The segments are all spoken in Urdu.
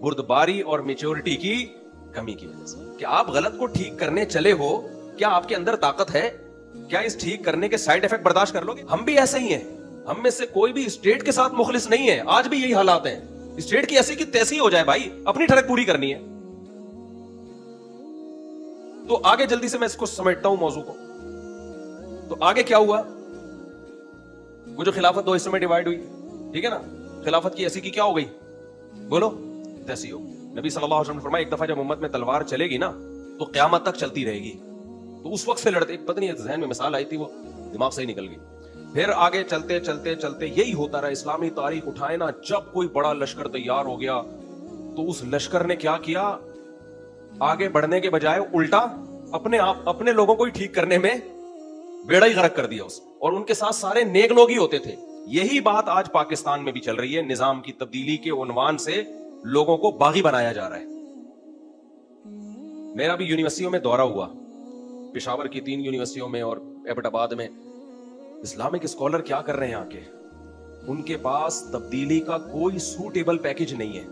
بردباری اور میچورٹی کی کمی کی وجہ سے کہ آپ غلط کو ٹھیک کرنے چلے ہو. کیا آپ کے اندر طاقت ہے؟ کیا اس ٹھیک کرنے کے سائیڈ ایفیکٹ برداشت کر لو گے؟ ہم بھی ایسے ہی ہیں. ہم میں سے کوئی بھی اسٹیٹ کے ساتھ مخلص نہیں ہے. آج بھی یہی حالات ہیں. اسٹیٹ کی ایسی کی تیسی ہو جائے بھائی, اپنی ٹھڑک پوری کرنی ہے. تو آگے جلدی سے میں اس کو سمیٹتا ہوں موضوع کو. تو آگے کیا ہوا؟ وہ جو خلافت 2 حصوں میں ڈیوائیڈ ہوئی, ٹھیک ہے نا, خلافت کی ایسی کی کیا ہو گئی؟ بولو, تیسی ہو. نبی صلی اللہ علیہ وسلم نے فرمایا ایک دفعہ جب امت میں تلوار چلے گی نا تو قیامت تک چلتی رہے گی. تو اس وقت سے لڑتے, پتہ نہیں ذہن میں مثال آئی تھی, وہ دماغ سے ہی نکل گئی. پھر آگے چلتے چلتے چلتے یہی ہوتا رہا. اسلامی تاریخ اٹھائے نا, جب کوئی بڑا لشکر تیار ہو گیا تو اس لشکر نے کیا کیا, آگے بڑھنے کے بجائے الٹا اپنے لوگوں کو ہی ٹھیک کرنے میں بیڑا ہی غرق کر دیا اس, اور ان کے ساتھ سارے نیک لوگ ہی ہوتے تھے. یہی بات آج پاکستان میں بھی چل رہی ہے. نظام کی تبدیلی کے عنوان سے لوگوں کو باغی بنایا جا رہا ہے. میرا بھی یونیورسٹیوں میں دورہ ہوا, پشاور کی 3 یونیورسٹیوں میں اور ایبٹ آباد میں. اسلامک اسکالر کیا کر رہے ہیں آ کے؟ ان کے پاس تبدیلی کا کوئی سوٹیبل پیکج نہیں ہے,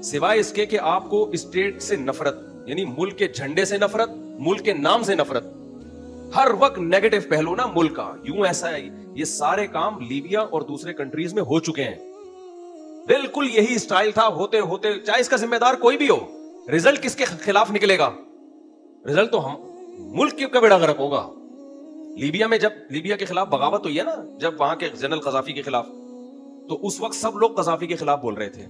سوائے اس کے کہ آپ کو اسٹیٹ سے نفرت, یعنی ملک کے جھنڈے سے نفرت, ملک کے نام سے نفرت, ہر وقت نیگیٹو پہلو نا ملک کا, یوں ایسا ہے. یہ سارے کام لیبیا اور دوسرے کنٹریز میں ہو چکے ہیں. بالکل یہی سٹائل تھا. ہوتے ہوتے چاہے اس کا ذمہ دار کوئی بھی ہو, رزلٹ کس کے خلاف نکلے گا؟ رزلٹ تو ہم ملک کا بیڑا غرق ہوگا. لیبیا میں جب لیبیا کے خلاف بغاوت ہوئی ہے نا, جب وہاں کے جنرل قذافی کے خلاف, تو اس وقت سب لوگ قذافی کے خلاف بول رہے تھے.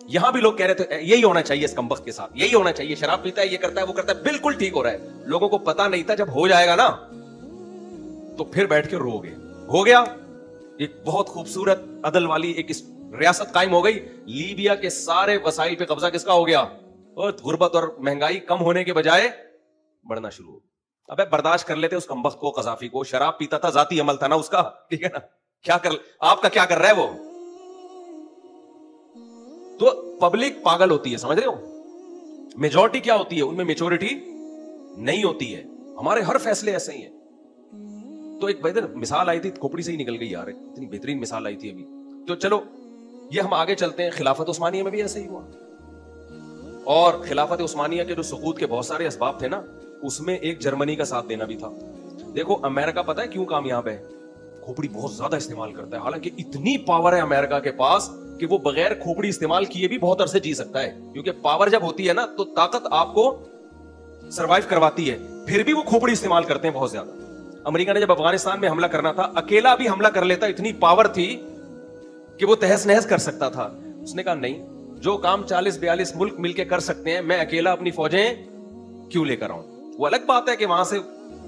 یہاں بھی لوگ کہہ رہے تھے یہی ہونا چاہیے اس کمبخت کے ساتھ, یہی ہونا چاہیے, شراب پیتا ہے, یہ کرتا ہے, وہ کرتا ہے, بالکل ٹھیک ہو رہا ہے. لوگوں کو پتا نہیں تھا, جب ہو جائے گا نا تو پھر بیٹھ کے رو گے. ہو گیا, ایک بہت خوبصورت عدل والی ایک ریاست قائم ہو گئی. لیبیا کے سارے وسائل پہ قبضہ کس کا ہو گیا؟ اور غربت اور مہنگائی کم ہونے کے بجائے بڑھنا شروع ہو. ابے برداشت کر لیتے اس کمبخت کو, قذافی کو. شراب پیتا تھا, ذاتی عمل تھا نا اس کا, ٹھیک ہے نا. کیا کر, آپ کا کیا کر رہا ہے وہ؟ تو پبلک پاگل ہوتی ہے, سمجھ رہے ہو؟ میجورٹی کیا ہوتی ہے, ان میں میچورٹی نہیں ہوتی ہے. ہمارے ہر فیصلے ایسے ہی ہیں. تو ایک بہتر مثال آئی تھی, کھوپڑی سے ہی نکل گئی یار, اتنی بہترین مثال آئی تھی ابھی. تو چلو یہ ہم آگے چلتے ہیں. خلافت عثمانیہ میں بھی ایسے ہی ہوا, اور خلافت عثمانیہ کے جو سقوط کے بہت سارے اسباب تھے نا, اس میں ایک جرمنی کا ساتھ دینا بھی تھا. دیکھو امریکہ پتہ ہے کیوں کامیاب ہے؟ کھوپڑی بہت زیادہ استعمال کرتا ہے. حالانکہ اتنی پاور ہے امریکہ کے پاس کہ وہ بغیر کھوپڑی استعمال کیے بھی بہت عرصے جی سکتا ہے. کیونکہ پاور جب ہوتی ہے نا تو طاقت آپ کو سروائیو کرواتی ہے, پھر بھی وہ کھوپڑی استعمال کرتے ہیں بہت زیادہ. امریکہ نے جب افغانستان میں حملہ کرنا تھا, اکیلا بھی حملہ کر لیتا, اتنی پاور تھی کہ وہ تہس نہس کر سکتا تھا. اس نے کہا نہیں, جو کام 40-42 ملک مل کے کر سکتے ہیں, میں اکیلا اپنی فوجیں کیوں لے کر آؤں. وہ الگ بات ہے کہ وہاں سے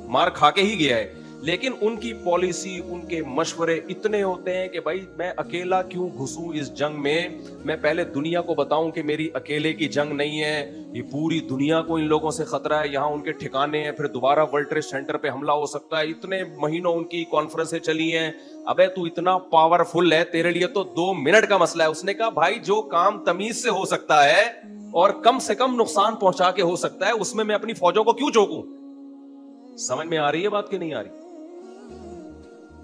مار کھا کے ہی گیا ہے, لیکن ان کی پالیسی, ان کے مشورے اتنے ہوتے ہیں کہ بھائی میں اکیلا کیوں گھسوں اس جنگ میں, میں پہلے دنیا کو بتاؤں کہ میری اکیلے کی جنگ نہیں ہے, یہ پوری دنیا کو ان لوگوں سے خطرہ ہے, یہاں ان کے ٹھکانے ہیں, پھر دوبارہ ورلڈ ٹریڈ سینٹر پہ حملہ ہو سکتا ہے. اتنے مہینوں ان کی کانفرنسیں چلی ہیں. ابے تو اتنا پاورفل ہے, تیرے لیے تو 2 منٹ کا مسئلہ ہے. اس نے کہا بھائی جو کام تمیز سے ہو سکتا ہے اور کم سے کم نقصان پہنچا کے ہو سکتا ہے, اس میں اپنی فوجوں کو کیوں چوکوں. سمجھ میں آ رہی ہے بات کہ نہیں آ رہی؟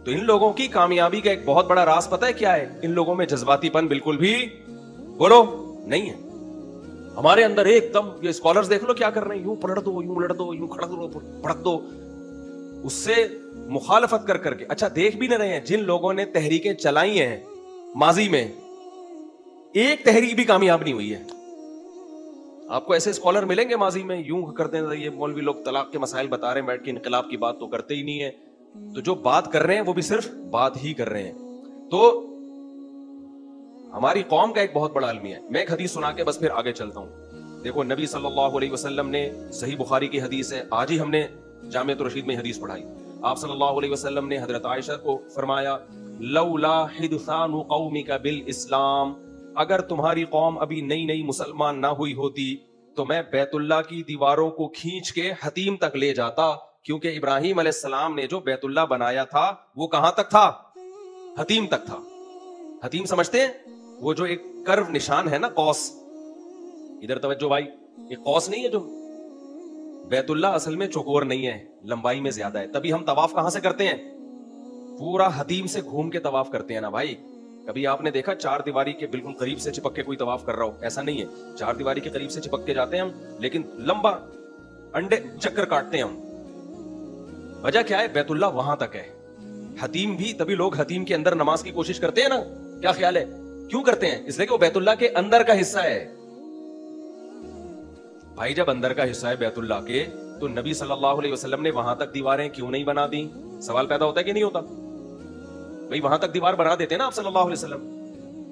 تو ان لوگوں کی کامیابی کا ایک بہت بڑا راز پتہ ہے کیا ہے؟ ان لوگوں میں جذباتی پن بالکل بھی بولو نہیں ہے. ہمارے اندر ایک دم, یہ اسکالرز دیکھ لو کیا کر رہے ہیں, یوں پلٹ دو, یوں الٹ دو, یوں کھڑک دو, پڑک دو, اس سے مخالفت کر کے. اچھا دیکھ بھی نہ رہے ہیں جن لوگوں نے تحریکیں چلائی ہیں ماضی میں, ایک تحریک بھی کامیاب نہیں ہوئی ہے. آپ کو ایسے اسکالر ملیں گے ماضی میں یوں کرتے ہیں, یہ مولوی لوگ طلاق کے مسائل بتا رہے ہیں بیٹھ کے, انقلاب کی بات تو کرتے ہی نہیں ہے. تو جو بات کر رہے ہیں وہ بھی صرف بات ہی کر رہے ہیں. تو ہماری قوم کا ایک بہت بڑا المیہ ہے. میں ایک حدیث سنا کے بس پھر آگے چلتا ہوں. دیکھو نبی صلی اللہ علیہ وسلم نے, صحیح بخاری کی حدیث ہے, آج ہی ہم نے جامعۃ الرشید میں حدیث پڑھائی. آپ صلی اللہ علیہ وسلم نے حضرت عائشہ کو فرمایا لولا حدثان قومک بالاسلام, اگر تمہاری قوم ابھی نئی نئی مسلمان نہ ہوئی ہوتی تو میں بیت اللہ کی دیواروں کو کھینچ کے حتیم تک لے جاتا, کیونکہ ابراہیم علیہ السلام نے جو بیت اللہ بنایا تھا وہ کہاں تک تھا؟ حتیم تک تھا. حتیم سمجھتے ہیں؟ وہ جو ایک کرو نشان ہے نا, قوس, ادھر توجہ بھائی, یہ قوس نہیں ہے جو بیت اللہ اصل میں چوکور نہیں ہے, لمبائی میں زیادہ ہے. تبھی ہم طواف کہاں سے کرتے ہیں؟ پورا حتیم سے گھوم کے طواف کرتے ہیں نا بھائی. کبھی آپ نے دیکھا چار دیواری کے بالکل قریب سے چپک کے کوئی طواف کر رہا ہو؟ ایسا نہیں ہے. چار دیواری کے قریب سے چپک کے جاتے ہیں ہم, لیکن لمبا انڈے چکر کاٹتے ہیں ہم. وجہ کیا ہے؟ بیت اللہ وہاں تک ہے. حتیم بھی, تبھی لوگ حتیم کے اندر نماز کی کوشش کرتے ہیں نا. کیا خیال ہے کیوں کرتے ہیں؟ اس لیے کہ وہ بیت اللہ کے اندر کا حصہ ہے. بھائی جب اندر کا حصہ ہے بیت اللہ کے, تو نبی صلی اللہ علیہ وسلم نے وہاں تک دیواریں کیوں نہیں بنا دی؟ سوال پیدا ہوتا ہے کہ نہیں ہوتا؟ بھائی وہاں تک دیوار بنا دیتے نا آپ صلی اللہ علیہ وسلم.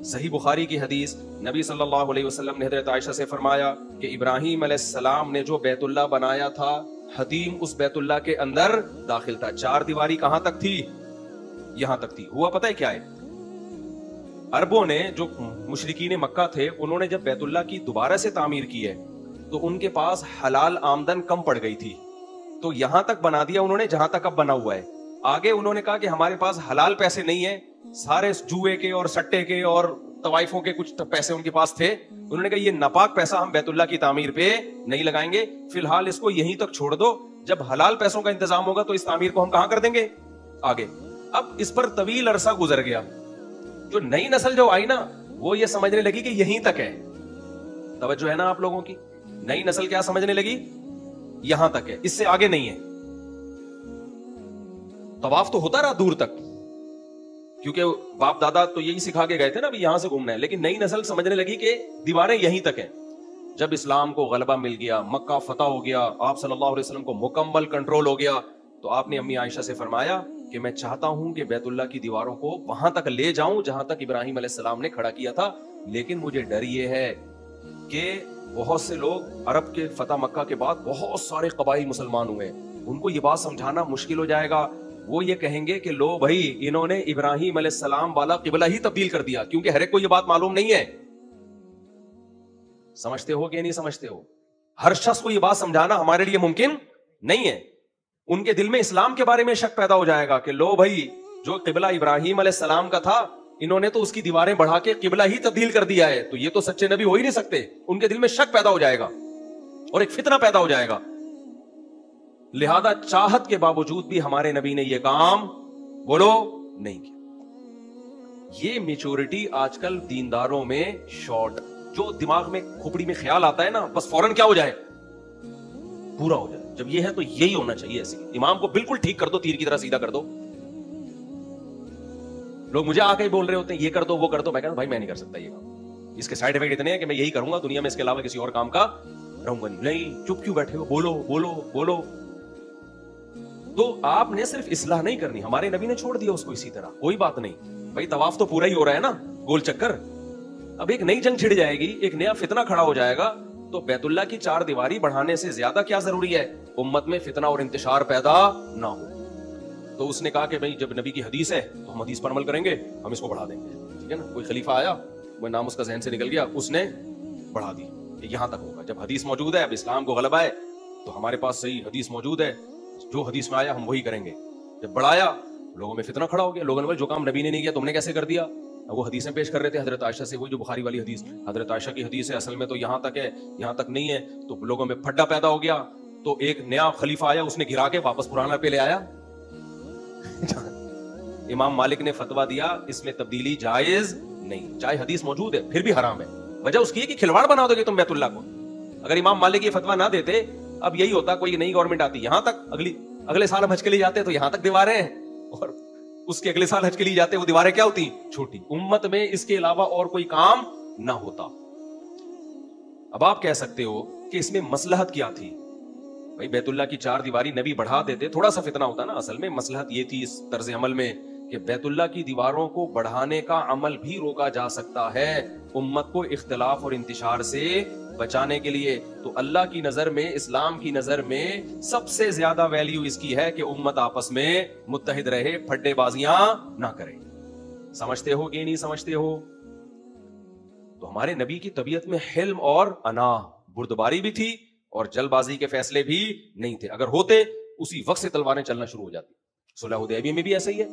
صحیح بخاری کی حدیث, نبی صلی اللہ علیہ وسلم نے حضرت عائشہ سے فرمایا کہ ابراہیم علیہ السلام نے جو بیت اللہ بنایا تھا, حتیم اس بیت اللہ کے اندر داخل تھا. چار دیواری کہاں تک تھی؟ یہاں تک تھی. ہوا پتہ ہے کیا ہے؟ عربوں نے, جو مشرکین مکہ تھے, انہوں نے جب بیت اللہ کی دوبارہ سے تعمیر کی ہے تو ان کے پاس حلال آمدن کم پڑ گئی تھی, تو یہاں تک بنا دیا انہوں نے جہاں تک اب بنا ہوا ہے. آگے انہوں نے کہا کہ ہمارے پاس حلال پیسے نہیں ہیں, سارے جوئے کے اور سٹے کے اور طوائفوں کے کچھ پیسے ان کے پاس تھے. انہوں نے کہا یہ ناپاک پیسہ ہم بیت اللہ کی تعمیر پہ نہیں لگائیں گے, فی الحال اس کو یہیں تک چھوڑ دو, جب حلال پیسوں کا انتظام ہوگا تو اس تعمیر کو ہم کہاں کر دیں گے؟ آگے. اب اس پر طویل عرصہ گزر گیا. جو نئی نسل جو آئی نا, وہ یہ سمجھنے لگی کہ یہیں تک ہے. توجہ ہے نا آپ لوگوں کی؟ نئی نسل کیا سمجھنے لگی؟ یہاں تک ہے, اس سے آگے نہیں ہے. طواف تو ہوتا رہا دور تک, کیونکہ باپ دادا تو یہی سکھا کے گئے تھے نا بھی یہاں سے گھومنا ہے, لیکن نئی نسل سمجھنے لگی کہ دیواریں یہیں تک ہیں. جب اسلام کو غلبہ مل گیا, مکہ فتح ہو گیا, آپ صلی اللہ علیہ وسلم کو مکمل کنٹرول ہو گیا, تو آپ نے امی عائشہ سے فرمایا کہ میں چاہتا ہوں کہ بیت اللہ کی دیواروں کو وہاں تک لے جاؤں جہاں تک ابراہیم علیہ السلام نے کھڑا کیا تھا, لیکن مجھے ڈر یہ ہے کہ بہت سے لوگ, عرب کے فتح مکہ کے بعد بہت سارے قبائل مسلمان ہوئے, ان کو یہ بات سمجھانا مشکل ہو جائے گا. وہ یہ کہیں گے کہ لو بھائی انہوں نے ابراہیم علیہ السلام والا قبلہ ہی تبدیل کر دیا, کیونکہ ہر ایک کو یہ بات معلوم نہیں ہے. سمجھتے ہو کہ نہیں سمجھتے ہو؟ ہر شخص کو یہ بات سمجھانا ہمارے لیے ممکن نہیں ہے. ان کے دل میں اسلام کے بارے میں شک پیدا ہو جائے گا کہ لو بھائی جو قبلہ ابراہیم علیہ السلام کا تھا, انہوں نے تو اس کی دیواریں بڑھا کے قبلہ ہی تبدیل کر دیا ہے, تو یہ تو سچے نبی ہو ہی نہیں سکتے. ان کے دل میں شک پیدا ہو جائے گا اور ایک فتنہ پیدا ہو جائے گا. لہذا چاہت کے باوجود بھی ہمارے نبی نے یہ کام بولو نہیں کیا. یہ میچورٹی آج کل دینداروں میں شارٹ, جو دماغ میں کھوپڑی میں خیال آتا ہے نا, بس فوراً کیا ہو جائے؟ پورا ہو جائے. جب یہ ہے تو یہی ہونا چاہیے. ایسے امام کو بالکل ٹھیک کر دو, تیر کی طرح سیدھا کر دو. لوگ مجھے آ کے بول رہے ہوتے ہیں یہ کر دو وہ کر دو, میں کہتا ہوں بھائی میں نہیں کر سکتا یہ کام, اس کے سائیڈ افیکٹ اتنے ہیں کہ میں یہی کروں گا دنیا میں, اس کے علاوہ کسی اور کام کا رہوں گا نہیں. چپ کیوں بیٹھے ہو؟ بولو بولو بولو. تو آپ نے صرف اصلاح نہیں کرنی, ہمارے نبی نے چھوڑ دیا اس کو اسی طرح, کوئی بات نہیں بھائی, طواف تو پورا ہی ہو رہا ہے نا, گول چکر. اب ایک نئی جنگ چھڑ جائے گی, ایک نیا فتنہ کھڑا ہو جائے گا, تو بیت اللہ کی چار دیواری بڑھانے سے زیادہ کیا ضروری ہے؟ امت میں فتنہ اور انتشار پیدا نہ ہو. تو اس نے کہا کہ بھائی جب نبی کی حدیث ہے تو ہم حدیث پر عمل کریں گے, ہم اس کو بڑھا دیں گے. ٹھیک ہے نا, کوئی خلیفہ آیا, وہ نام اس کا ذہن سے نکل گیا, اس نے بڑھا دی کہ یہاں تک ہوگا. جب حدیث موجود ہے, اب اسلام کو غلبہ ہے, تو ہمارے پاس صحیح حدیث موجود ہے, جو حدیث میں آیا ہم وہی کریں گے. جب بڑھایا, لوگوں میں فتنہ کھڑا ہو گیا, لوگوں نے بھائی جو کام نبی نے نہیں کیا تم نے کیسے کر دیا. وہ حدیثیں پیش کر رہے تھے حضرت عائشہ سے, وہی جو بخاری والی حدیث, حضرت عائشہ کی حدیث ہے, اصل میں تو یہاں تک ہے, یہاں تک نہیں ہے. تو لوگوں میں پھڈا پیدا ہو گیا, تو ایک نیا خلیفہ آیا, اس نے گرا کے واپس پرانا پہ لے آیا. امام مالک نے فتویٰ دیا اس میں تبدیلی جائز نہیں, چاہے حدیث موجود ہے پھر بھی حرام ہے. وجہ اس کی ہے کہ کھلواڑ بنا دو گے تم بیت اللہ کو. اگر امام مالک یہ فتویٰ نہ دیتے, اب یہی ہوتا کوئی نئی گورنمنٹ آتی, یہاں تک اگلے سال ہم حج کے لیے جاتے تو یہاں تک دیواریں ہیں, اور اس کے اگلے سال حج کے لیے جاتے وہ دیواریں کیا ہوتی؟ چھوٹی. امت میں اس کے علاوہ اور کوئی کام نہ ہوتا. اب آپ کہہ سکتے ہو کہ اس میں مصلحت کیا تھی؟ بھائی بیت اللہ کی چار دیواری نبی بڑھا دیتے, تھوڑا سا فتنہ ہوتا نا. اصل میں مصلحت یہ تھی اس طرز عمل میں کہ بیت اللہ کی دیواروں کو بڑھانے کا عمل بھی روکا جا سکتا ہے, امت کو اختلاف اور انتشار سے بچانے کے لیے. تو اللہ کی نظر میں, اسلام کی نظر میں سب سے زیادہ ویلیو اس کی ہے کہ امت آپس میں متحد رہے, پھڈے بازیاں نہ کرے. سمجھتے ہو کہ نہیں سمجھتے ہو؟ تو ہمارے نبی کی طبیعت میں حلم اور انا, بردباری بھی تھی, اور جلد بازی کے فیصلے بھی نہیں تھے. اگر ہوتے اسی وقت سے تلواریں چلنا شروع ہو جاتی. صلح حدیبیہ میں بھی ایسا ہی ہے.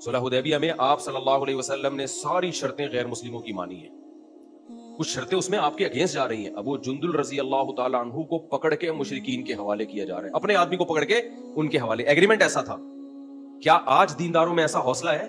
صلح حدیبیہ میں آپ صلی اللہ علیہ وسلم نے ساری شرطیں غیر مسلموں کی مانی ہیں. کچھ شرطیں اس میں آپ کے اگینسٹ جا رہی ہیں. ابو جندل رضی اللہ تعالیٰ عنہ کو پکڑ کے مشرکین کے حوالے کیا جا رہا ہے, اپنے آدمی کو پکڑ کے ان کے حوالے. ایگریمنٹ ایسا تھا. کیا آج دینداروں میں ایسا حوصلہ ہے؟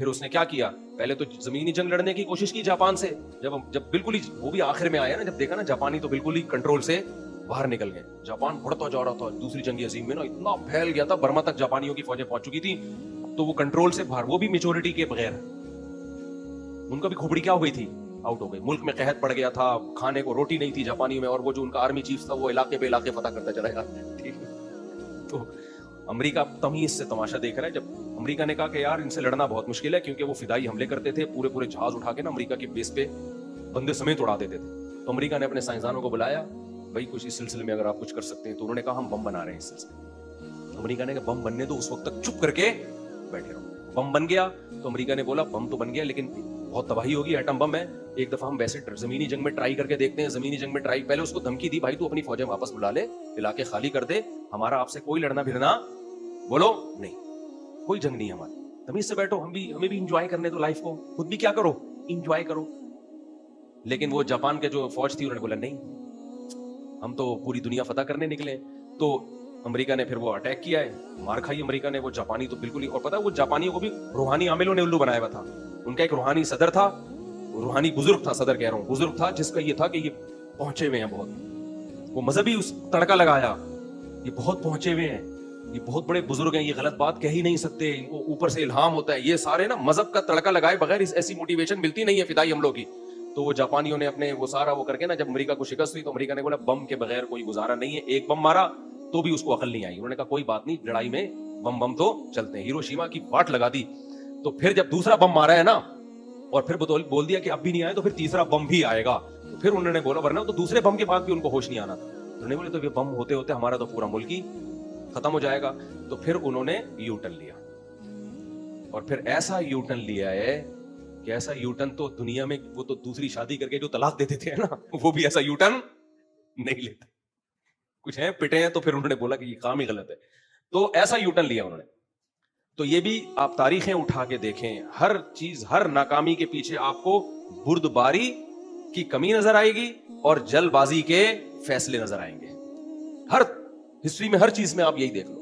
پھر اس نے کیا کیا, پہلے تو زمینی جنگ لڑنے کی کوشش کی جاپان سے, جب بالکل ہی وہ بھی آخر میں آیا نا, جب دیکھا نا جاپانی تو بالکل ہی کنٹرول سے باہر نکل گئے. جاپان بڑھتا جا رہا تھا, دوسری جنگ عظیم میں نا اتنا پھیل گیا تھا, برما تک جاپانیوں کی فوجیں پہنچ چکی تھی, تو وہ کنٹرول سے باہر, وہ بھی میچورٹی کے بغیر, ان کا بھی کھوپڑی کیا ہو گئی تھی, آؤٹ ہو گئی. ملک میں قحط پڑ گیا تھا, کھانے کو روٹی نہیں تھی جاپانیوں میں, اور وہ جو ان کا آرمی چیف تھا وہ علاقے پہ علاقے فتح کرتا چلا گیا. ٹھیک ہے, تو امریکہ تمیز سے تماشا دیکھ رہا ہے. جب امریکہ نے کہا کہ یار ان سے لڑنا بہت مشکل ہے, کیونکہ وہ فدائی حملے کرتے تھے, پورے جہاز اٹھا کے نا امریکہ کے بیس پہ بندے سمیت اڑا دیتے تھے, تو امریکہ نے اپنے سائنسدانوں کو بلایا, بھائی کچھ اس سلسلے میں اگر آپ کچھ کر سکتے ہیں. تو انہوں نے کہا ہم بم بنا رہے ہیں اس سلسلے. امریکہ نے کہا بم بننے دو, اس وقت تک چپ کر کے بیٹھے رہو. بم بن گیا تو امریکہ نے بولا بم تو بن گیا لیکن بہت تباہی ہوگی, ایٹم بم ہے, ایک دفعہ ہم ویسے زمینی جنگ میں ٹرائی کر کے دیکھتے ہیں. زمینی جنگ میں ٹرائی, پہلے اس کو دھمکی دی, بھائی تو اپنی فوجیں واپس بلا لے, علاقے خالی کر دے, ہمارا آپ سے کوئی لڑنا پھرنا بولو نہیں, کوئی جنگ نہیں ہماری, تمیز سے بیٹھو, ہمیں بھی انجوائے کرنے دو لائف کو, خود بھی کیا کرو, انجوائے کرو. لیکن وہ جاپان کے جو فوج تھی انہوں نے بولا نہیں, ہم تو پوری دنیا فتح کرنے نکلے. تو امریکہ نے پھر وہ اٹیک کیا ہے, مار کھائی امریکہ نے. وہ جاپانی تو بالکل ہی, اور پتا وہ جاپانیوں کو بھی روحانی عاملوں نے الو بنایا ہوا تھا. ان کا ایک روحانی صدر تھا, روحانی بزرگ تھا, صدر کہہ رہا ہوں, بزرگ تھا, جس کا یہ تھا کہ یہ پہنچے ہوئے ہیں بہت, وہ مذہبی اس تڑکا لگایا, یہ بہت پہنچے ہوئے ہیں, یہ بہت بڑے بزرگ ہیں, یہ غلط بات کہہ ہی نہیں سکتے, ان کو اوپر سے الہام ہوتا ہے. یہ سارے نا مذہب کا تڑکا لگائے بغیر ایسی موٹیویشن ملتی نہیں ہے فدائی حملوں کی. تو وہ جاپانیوں نے اپنے وہ سارا وہ کر کے نا, جب امریکہ کو شکست ہوئی تو امریکہ نے بولا بم کے بغیر کوئی گزارا نہیں ہے. ایک بم مارا تو بھی اس کو عقل نہیں آئی, انہوں نے کہا کوئی بات نہیں, لڑائی میں بم تو چلتے ہیں. ہیروشیما کی واٹ لگا دی. تو پھر جب دوسرا بم مارا ہے نا, اور پھر بول دیا کہ اب بھی نہیں آئے, تو پھر تیسرا بم بھی آئے گا. تو پھر انہوں نے بولا, ورنہ تو دوسرے بم کے بعد بھی ان کو ہوش نہیں آنا تھا. انہوں نے بولے تو یہ بم ہوتے ہوتے ہمارا تو پورا ملک ہی ختم ہو جائے گا. تو پھر انہوں نے یو ٹرن لیا, اور پھر ایسا یو ٹرن لیا ہے کہ ایسا یو ٹرن تو دنیا میں, وہ تو دوسری شادی کر کے جو طلاق دیتے تھے نا, وہ بھی ایسا یو ٹرن نہیں لیتے. کچھ ہیں پٹے ہیں, تو پھر انہوں نے بولا کہ یہ کام ہی غلط ہے, تو ایسا یو ٹرن لیا انہوں نے. تو یہ بھی آپ تاریخیں اٹھا کے دیکھیں, ہر چیز, ہر ناکامی کے پیچھے آپ کو بردباری کی کمی نظر آئے گی اور جلد بازی کے فیصلے نظر آئیں گے. ہر ہسٹری میں ہر چیز میں آپ یہی دیکھ لو.